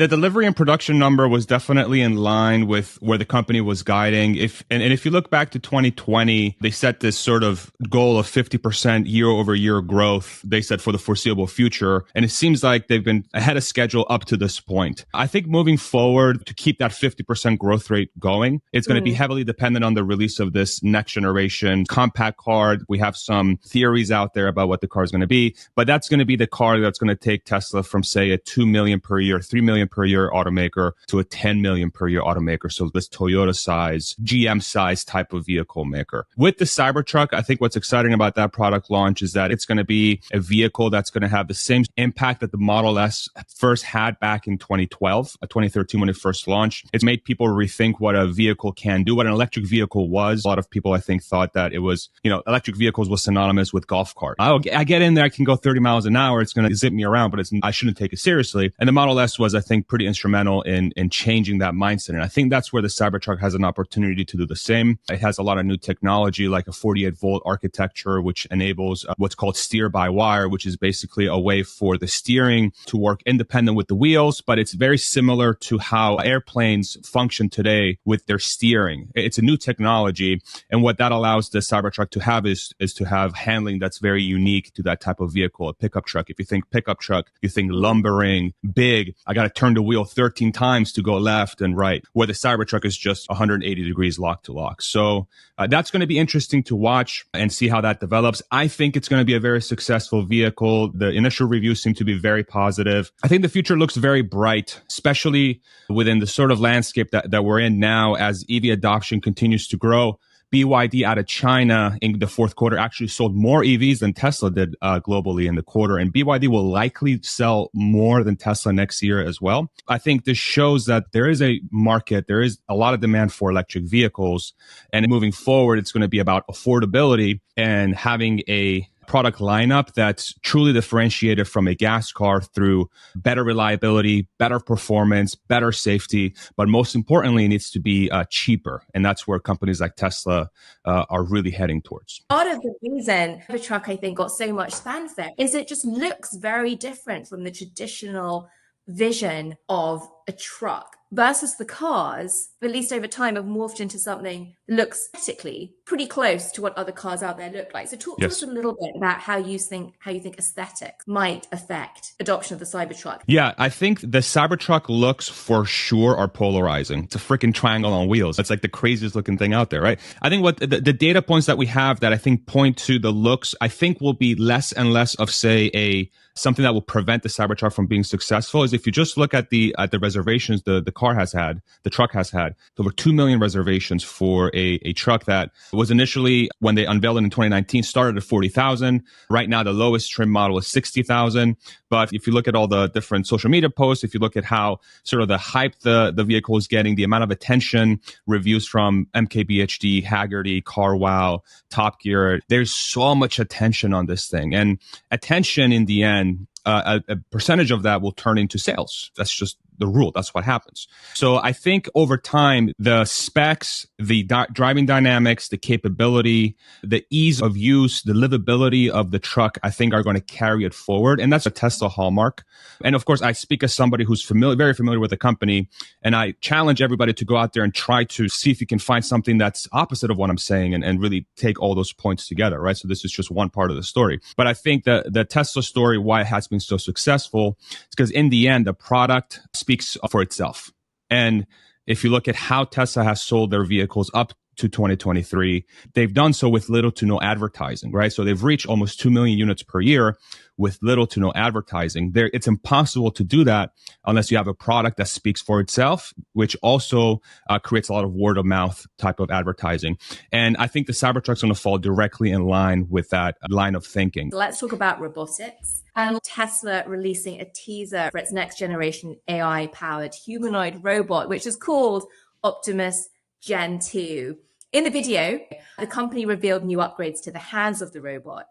The delivery and production number was definitely in line with where the company was guiding. If you look back to 2020, they set this sort of goal of 50% year over year growth, they said, for the foreseeable future. And it seems like they've been ahead of schedule up to this point. I think moving forward, to keep that 50% growth rate going, it's going to be heavily dependent on the release of this next generation compact car. We have some theories out there about what the car is going to be, but that's going to be the car that's going to take Tesla from, say, a 2 million per year, 3 million per year automaker to a 10 million per year automaker. So this Toyota size, GM size type of vehicle maker. With the Cybertruck, I think what's exciting about that product launch is that it's going to be a vehicle that's going to have the same impact that the Model S first had back in 2012, 2013 when it first launched. It's made people rethink what a vehicle can do, what an electric vehicle was. A lot of people, I think, thought that it was, electric vehicles was synonymous with golf cart. I get in there, I can go 30 miles an hour. It's going to zip me around, but I shouldn't take it seriously. And the Model S was, I think, pretty instrumental in changing that mindset. And I think that's where the Cybertruck has an opportunity to do the same. It has a lot of new technology, like a 48 volt architecture, which enables what's called steer by wire, which is basically a way for the steering to work independent with the wheels. But it's very similar to how airplanes function today with their steering. It's a new technology. And what that allows the Cybertruck to have is to have handling that's very unique to that type of vehicle, a pickup truck. If you think pickup truck, you think lumbering, big. I got to turn the wheel 13 times to go left and right, where the Cybertruck is just 180 degrees lock to lock. So that's going to be interesting to watch and see how that develops. I think it's going to be a very successful vehicle. The initial reviews seem to be very positive. I think the future looks very bright, especially within the sort of landscape that we're in now as EV adoption continues to grow. BYD out of China in the fourth quarter actually sold more EVs than Tesla did globally in the quarter. And BYD will likely sell more than Tesla next year as well. I think this shows that there is a market, there is a lot of demand for electric vehicles. And moving forward, it's going to be about affordability and having a product lineup that's truly differentiated from a gas car through better reliability, better performance, better safety, but most importantly, it needs to be cheaper. And that's where companies like Tesla are really heading towards. Part of the reason the truck, I think, got so much fanfare is it just looks very different from the traditional vision of a truck versus the cars, at least over time, have morphed into something that looks aesthetically pretty close to what other cars out there look like. So talk to us a little bit about how you think aesthetics might affect adoption of the Cybertruck. Yeah, I think the Cybertruck looks for sure are polarizing. It's a freaking triangle on wheels. It's like the craziest looking thing out there, right? I think what the data points that we have that I think point to the looks, I think will be less and less of, say, something that will prevent the Cybertruck from being successful is if you just look at the reservations the truck has had over 2 million reservations for a truck that was initially, when they unveiled it in 2019, started at 40,000. Right now, the lowest trim model is 60,000. But if you look at all the different social media posts, if you look at how sort of the hype the vehicle is getting, the amount of attention, reviews from MKBHD, Haggerty, CarWow, Top Gear, there's so much attention on this thing. And attention in the end, a percentage of that will turn into sales. That's just the rule. That's what happens. So I think over time, the specs, the driving dynamics, the capability, the ease of use, the livability of the truck, I think are going to carry it forward. And that's a Tesla hallmark. And of course, I speak as somebody who's very familiar with the company. And I challenge everybody to go out there and try to see if you can find something that's opposite of what I'm saying and really take all those points together, right? So this is just one part of the story. But I think the Tesla story, why it has been so successful, is because in the end, the product speaks for itself. And if you look at how Tesla has sold their vehicles up to 2023, they've done so with little to no advertising, right? So they've reached almost 2 million units per year with little to no advertising. It's impossible to do that unless you have a product that speaks for itself, which also creates a lot of word of mouth type of advertising. And I think the Cybertruck's going to fall directly in line with that line of thinking. Let's talk about robotics. And Tesla releasing a teaser for its next generation AI-powered humanoid robot, which is called Optimus Gen 2. In the video, the company revealed new upgrades to the hands of the robot,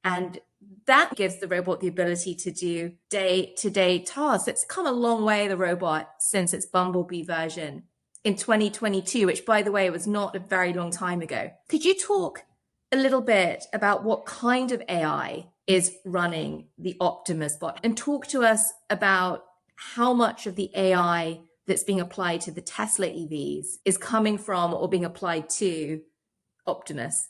and that gives the robot the ability to do day-to-day tasks. It's come a long way, the robot, since its Bumblebee version in 2022, which, by the way, was not a very long time ago. Could you talk a little bit about what kind of AI is running the Optimus bot and talk to us about how much of the AI that's being applied to the Tesla EVs is coming from or being applied to Optimus?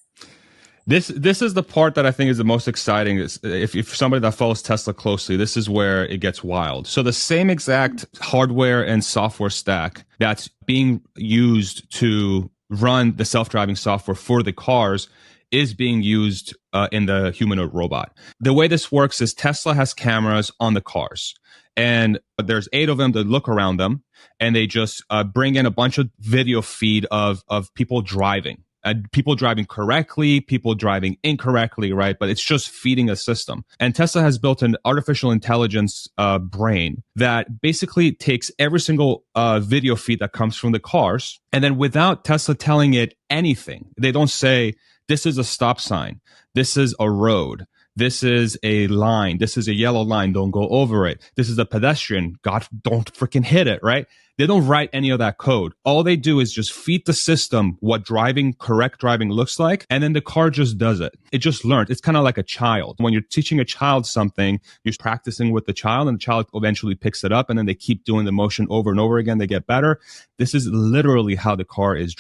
This is the part that I think is the most exciting. If somebody that follows Tesla closely, this is where it gets wild. So the same exact hardware and software stack that's being used to run the self-driving software for the cars is being used in the humanoid robot. The way this works is Tesla has cameras on the cars, and there's 8 of them that look around them, and they just bring in a bunch of video feed of people driving. People driving correctly, people driving incorrectly, right? But it's just feeding a system. And Tesla has built an artificial intelligence brain that basically takes every single video feed that comes from the cars. And then without Tesla telling it anything, they don't say, this is a stop sign, this is a road, this is a line, this is a yellow line, don't go over it, this is a pedestrian, God, don't freaking hit it, right? They don't write any of that code. All they do is just feed the system what correct driving looks like, and then the car just does it. It just learns. It's kind of like a child. When you're teaching a child something, you're practicing with the child, and the child eventually picks it up, and then they keep doing the motion over and over again. They get better. This is literally how the car is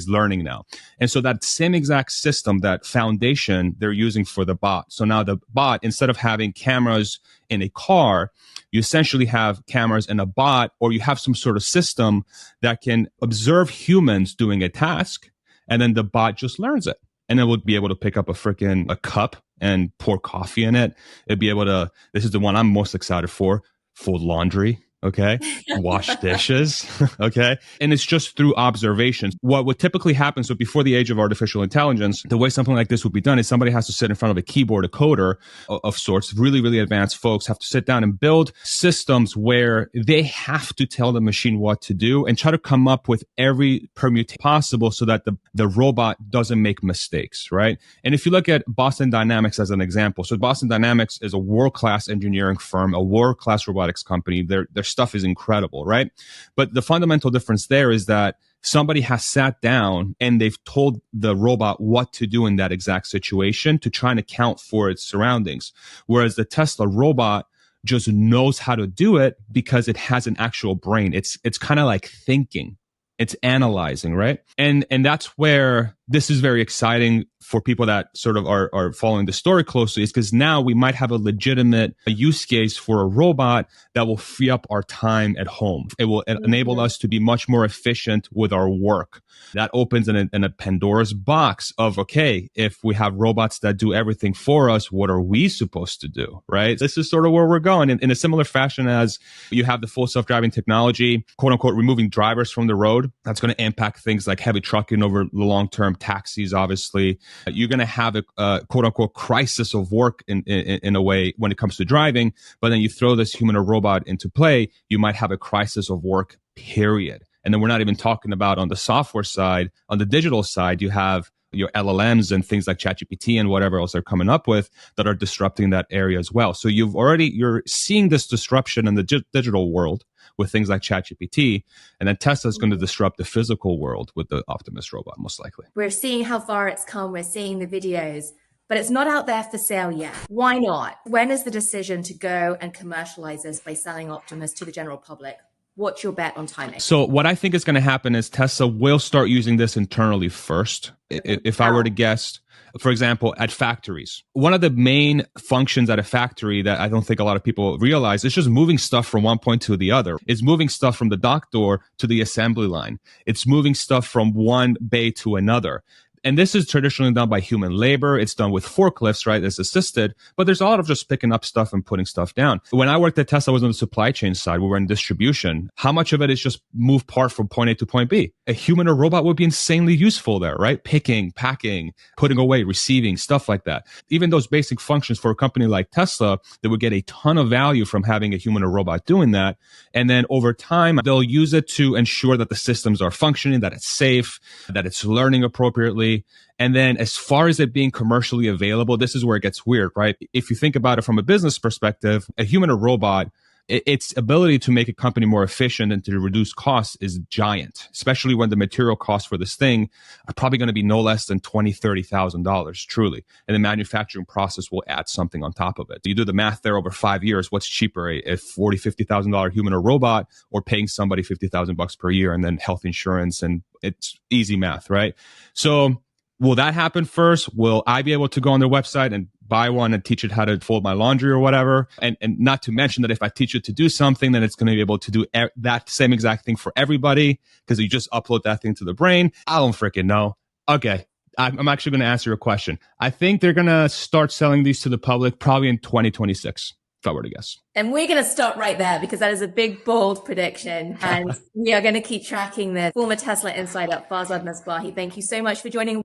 learning now. And so that same exact system, that foundation, they're using for the bot. So now the bot, instead of having cameras in a car, you essentially have cameras in a bot, or you have some sort of system that can observe humans doing a task, and then the bot just learns it. And it would be able to pick up a cup and pour coffee in it. It'd be able to, this is the one I'm most excited for, fold laundry. Okay. Wash dishes. Okay. And it's just through observations. What would typically happen, so before the age of artificial intelligence, the way something like this would be done is somebody has to sit in front of a keyboard, a coder of sorts. Really, really advanced folks have to sit down and build systems where they have to tell the machine what to do and try to come up with every permutation possible so that the robot doesn't make mistakes, right? And if you look at Boston Dynamics as an example, so Boston Dynamics is a world-class engineering firm, a world-class robotics company. Their stuff is incredible, right? But the fundamental difference there is that somebody has sat down and they've told the robot what to do in that exact situation to try and account for its surroundings. Whereas the Tesla robot just knows how to do it because it has an actual brain. It's kind of like thinking. It's analyzing, right? And that's where this is very exciting for people that sort of are following the story closely, is because now we might have a legitimate use case for a robot that will free up our time at home. It will enable us to be much more efficient with our work. That opens in a Pandora's box of, okay, if we have robots that do everything for us, what are we supposed to do, right? This is sort of where we're going in a similar fashion as you have the full self-driving technology, quote unquote, removing drivers from the road. That's going to impact things like heavy trucking over the long term, taxis, obviously. You're going to have a quote unquote crisis of work in a way when it comes to driving. But then you throw this human or robot into play, you might have a crisis of work, period. And then we're not even talking about on the software side. On the digital side, you have your LLMs and things like ChatGPT and whatever else they're coming up with that are disrupting that area as well. So you're seeing this disruption in the digital world with things like ChatGPT, and then Tesla is going to disrupt the physical world with the Optimus robot, most likely. We're seeing how far it's come. We're seeing the videos, but it's not out there for sale yet. Why not? When is the decision to go and commercialize this by selling Optimus to the general public? What's your bet on timing? So what I think is going to happen is Tesla will start using this internally first. If I were to guess, for example, at factories, one of the main functions at a factory that I don't think a lot of people realize is just moving stuff from one point to the other. It's moving stuff from the dock door to the assembly line. It's moving stuff from one bay to another. And this is traditionally done by human labor. It's done with forklifts, right? It's assisted, but there's a lot of just picking up stuff and putting stuff down. When I worked at Tesla, I was on the supply chain side. We were in distribution. How much of it is just move part from point A to point B? A human or robot would be insanely useful there, right? Picking, packing, putting away, receiving, stuff like that. Even those basic functions for a company like Tesla, they would get a ton of value from having a human or robot doing that. And then over time, they'll use it to ensure that the systems are functioning, that it's safe, that it's learning appropriately. And then as far as it being commercially available, this is where it gets weird, right? If you think about it from a business perspective, a human or robot its ability to make a company more efficient and to reduce costs is giant, especially when the material costs for this thing are probably going to be no less than $20,000, $30,000, truly. And the manufacturing process will add something on top of it. You do the math there over 5 years. What's cheaper, a $40,000, $50,000 human or robot, or paying somebody $50,000 per year and then health insurance? And it's easy math, right? So will that happen first? Will I be able to go on their website and buy one and teach it how to fold my laundry or whatever? And not to mention that if I teach it to do something, then it's going to be able to do that same exact thing for everybody because you just upload that thing to the brain. I don't freaking know. Okay. I'm actually going to answer your question. I think they're going to start selling these to the public probably in 2026. If I were to guess. And we're going to stop right there because that is a big, bold prediction. And we are going to keep tracking this. Former Tesla insider, Farzad Mesbahi, thank you so much for joining.